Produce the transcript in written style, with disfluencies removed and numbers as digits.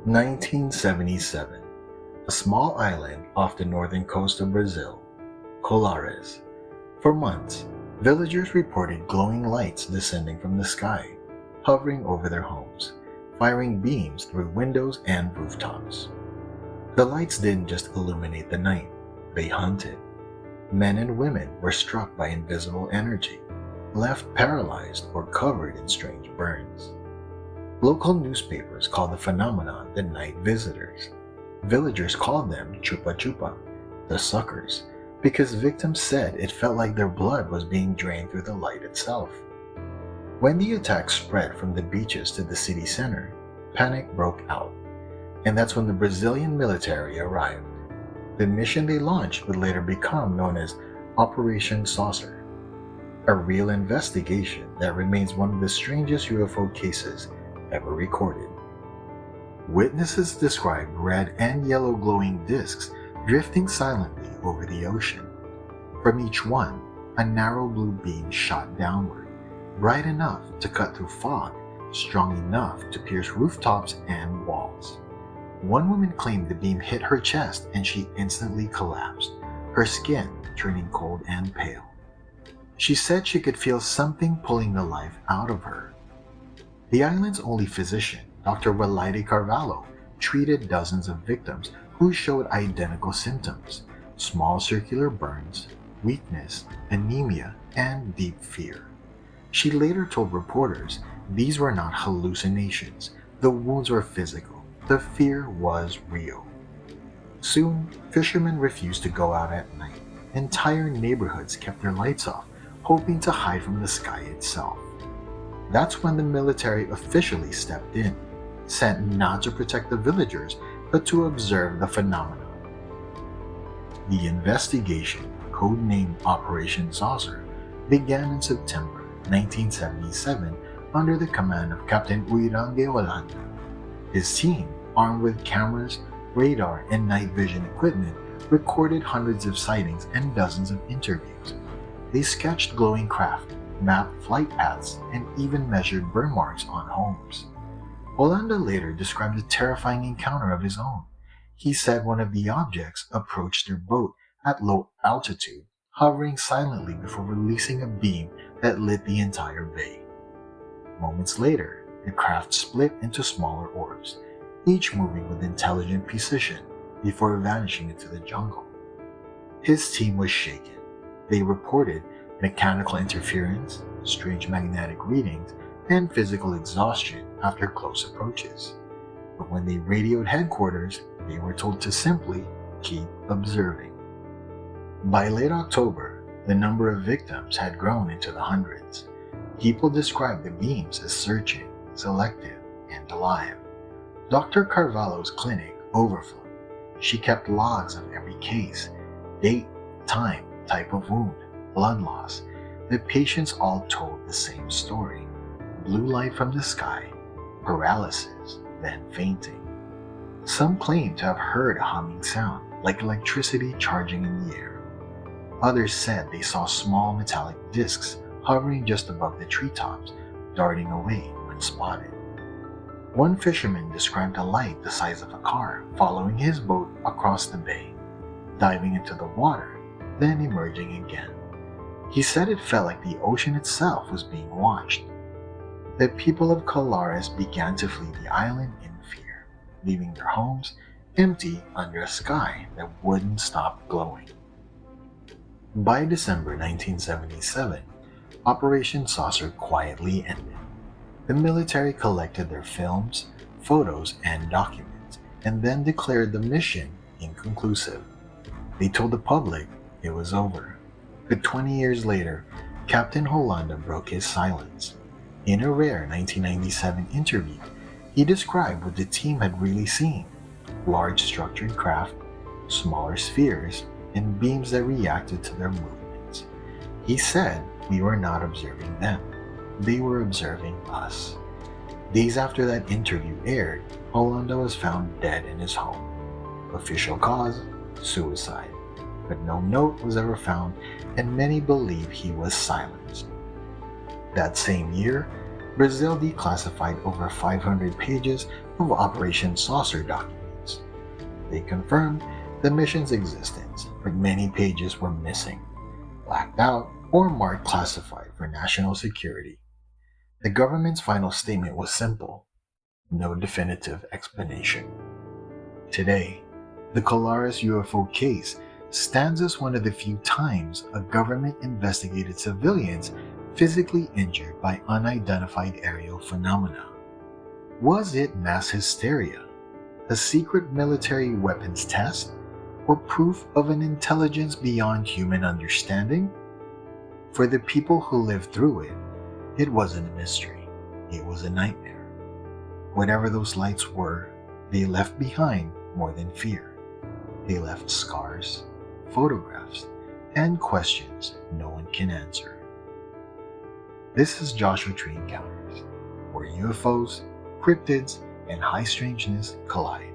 1977. A small island off the northern coast of Brazil, Colares. For months, villagers reported glowing lights descending from the sky, hovering over their homes, firing beams through windows and rooftops. The lights didn't just illuminate the night, they hunted. Men and women were struck by invisible energy, left paralyzed or covered in strange burns. Local newspapers called the phenomenon the night visitors. Villagers called them chupa, the suckers, because victims said it felt like their blood was being drained through the light itself. When the attack spread from the beaches to the city center, panic broke out, and that's when the Brazilian military arrived. The mission they launched would later become known as Operation Saucer, a real investigation that remains one of the strangest UFO cases ever recorded. Witnesses described red and yellow glowing discs drifting silently over the ocean. From each one, a narrow blue beam shot downward, bright enough to cut through fog, strong enough to pierce rooftops and walls. One woman claimed the beam hit her chest and she instantly collapsed, her skin turning cold and pale. She said she could feel something pulling the life out of her. The island's only physician, Dr. Walaide Carvalho, treated dozens of victims who showed identical symptoms: small circular burns, weakness, anemia, and deep fear. She later told reporters these were not hallucinations, the wounds were physical. The fear was real. Soon, fishermen refused to go out at night. Entire neighborhoods kept their lights off, hoping to hide from the sky itself. That's when the military officially stepped in, sent not to protect the villagers, but to observe the phenomenon. The investigation, codenamed Operation Saucer, began in September 1977 under the command of Captain Uirangue Holanda. His team, armed with cameras, radar, and night vision equipment, recorded hundreds of sightings and dozens of interviews. They sketched glowing craft, mapped flight paths, and even measured burn marks on homes. Holanda later described a terrifying encounter of his own. He said one of the objects approached their boat at low altitude, hovering silently before releasing a beam that lit the entire bay. Moments later, the craft split into smaller orbs, each moving with intelligent precision before vanishing into the jungle. His team was shaken. They reported mechanical interference, strange magnetic readings, and physical exhaustion after close approaches. But when they radioed headquarters, they were told to simply keep observing. By late October, the number of victims had grown into the hundreds. People described the beams as searching, selective, and alive. Dr. Carvalho's clinic overflowed. She kept logs of every case: date, time, type of wound, blood loss. The patients all told the same story: blue light from the sky, paralysis, then fainting. Some claimed to have heard a humming sound, like electricity charging in the air. Others said they saw small metallic discs hovering just above the treetops, darting away when spotted. One fisherman described a light the size of a car following his boat across the bay, diving into the water, then emerging again. He said it felt like the ocean itself was being watched. The people of Colares began to flee the island in fear, leaving their homes empty under a sky that wouldn't stop glowing. By December 1977, Operation Saucer quietly ended. The military collected their films, photos, and documents, and then declared the mission inconclusive. They told the public it was over. But 20 years later, Captain Holanda broke his silence. In a rare 1997 interview, he described what the team had really seen: large structured craft, smaller spheres, and beams that reacted to their movements. He said we were not observing them. They were observing us. Days after that interview aired, Holanda was found dead in his home. Official cause: suicide. But no note was ever found, and many believe he was silenced. That same year, Brazil declassified over 500 pages of Operation Saucer documents. They confirmed the mission's existence, but many pages were missing, blacked out, or marked classified for national security. The government's final statement was simple: no definitive explanation. Today, the Colares UFO case stands as one of the few times a government investigated civilians physically injured by unidentified aerial phenomena. Was it mass hysteria, a secret military weapons test, or proof of an intelligence beyond human understanding? For the people who lived through it, it wasn't a mystery, it was a nightmare. Whatever those lights were, they left behind more than fear. They left scars, photographs, and questions no one can answer. This is Joshua Tree Encounters, where UFOs, cryptids, and high strangeness collide.